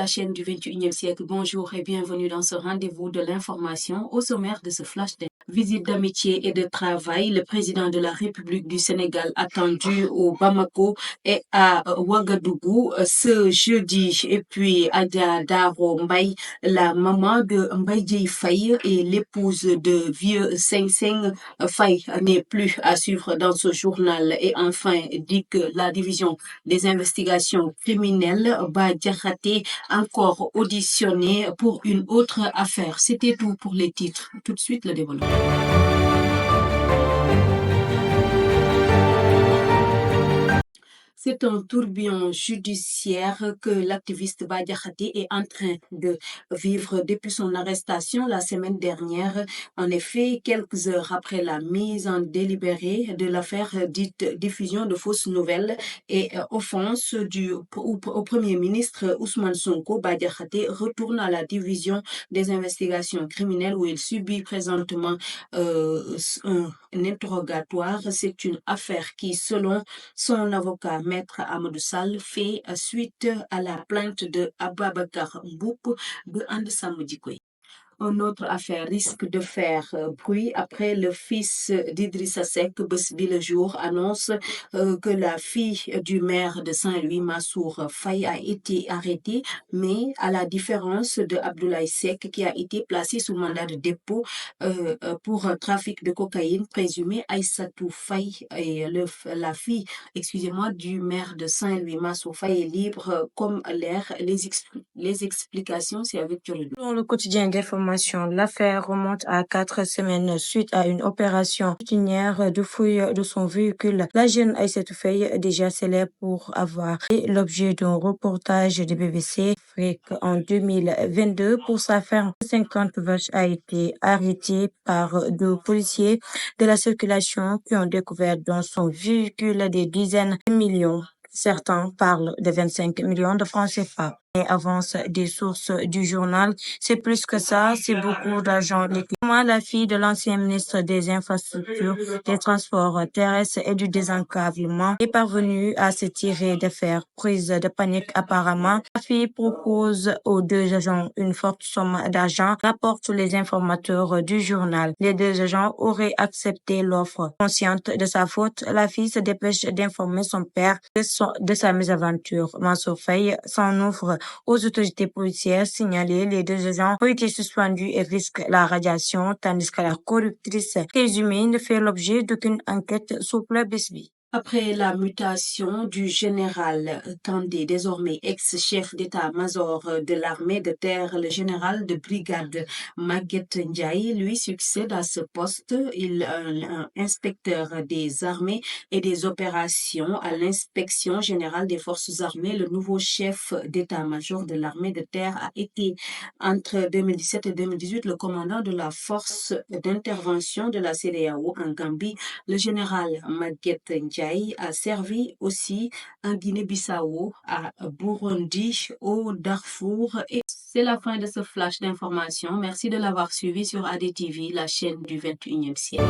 chaîne du 21e siècle. Bonjour et bienvenue dans ce rendez-vous de l'information. Au sommaire de ce flash day. Visite d'amitié et de travail, le président de la République du Sénégal attendu au Bamako et à Ouagadougou ce jeudi. Et puis Adja Daro Mbaye, la maman de Mbaye Dièye Faye et l'épouse de vieux Seng Seng Faye n'est plus à suivre dans ce journal. Et enfin, dit que la division des investigations criminelles, Bah Diakhaté, encore auditionné pour une autre affaire. C'était tout pour les titres. Tout de suite, le développement. C'est un tourbillon judiciaire que l'activiste Bah Diakhaté est en train de vivre depuis son arrestation la semaine dernière. En effet, quelques heures après la mise en délibéré de l'affaire dite diffusion de fausses nouvelles et offense au Premier ministre Ousmane Sonko, Bah Diakhaté retourne à la division des investigations criminelles où il subit présentement un interrogatoire. C'est une affaire qui, selon son avocat, Maître Amadou Sall, fait suite à la plainte de Ababakar Mboup de And Samm Djikoy. Une autre affaire risque de faire bruit après le fils d'Idrissa Seck, Bës Bi Le Jour, annonce que la fille du maire de Saint-Louis, Massour Faye, a été arrêtée, mais à la différence de Abdoulaye Seck qui a été placé sous mandat de dépôt pour trafic de cocaïne présumé, Aïssatou Faye et la fille, du maire de Saint-Louis, Massour Faye, est libre comme l'air. Les explications, c'est avec Thioro. Dans le quotidien d'information, l'affaire remonte à 4 semaines suite à une opération routinière de fouille de son véhicule. La jeune Aïssatou Faye, déjà célèbre pour avoir été l'objet d'un reportage de BBC Afrique en 2022 pour sa ferme de 50 vaches, a été arrêtée par deux policiers de la circulation qui ont découvert dans son véhicule des dizaines de millions. Certains parlent de 25 millions de francs CFA. Et avance des sources du journal, c'est plus que ça, c'est beaucoup d'argent liquide. Moi, la fille de l'ancien ministre des Infrastructures, des Transports terrestres et du Désenclavement, est parvenue à se tirer d'affaire. Prise de panique apparemment, la fille propose aux deux agents une forte somme d'argent, rapportent les informateurs du journal. Les deux agents auraient accepté l'offre. Consciente de sa faute, la fille se dépêche d'informer son père de sa mésaventure. Massour Faye s'en ouvre aux autorités policières signalées. Les deux agents ont été suspendus et risquent la radiation, tandis que la corruptrice présumée ne fait l'objet d'aucune enquête sous Bës Bi. Après la mutation du général Kandé, désormais ex-chef d'état-major de l'armée de terre, le général de brigade Maguette Ndiaye lui succède à ce poste. Il est inspecteur des armées et des opérations à l'inspection générale des forces armées. Le nouveau chef d'état-major de l'armée de terre a été entre 2017 et 2018 le commandant de la force d'intervention de la CEDEAO en Gambie. Le général Maguette Ndiaye a servi aussi en Guinée-Bissau, à Burundi, au Darfour. Et c'est la fin de ce flash d'information. Merci de l'avoir suivi sur ADTV, la chaîne du 21e siècle.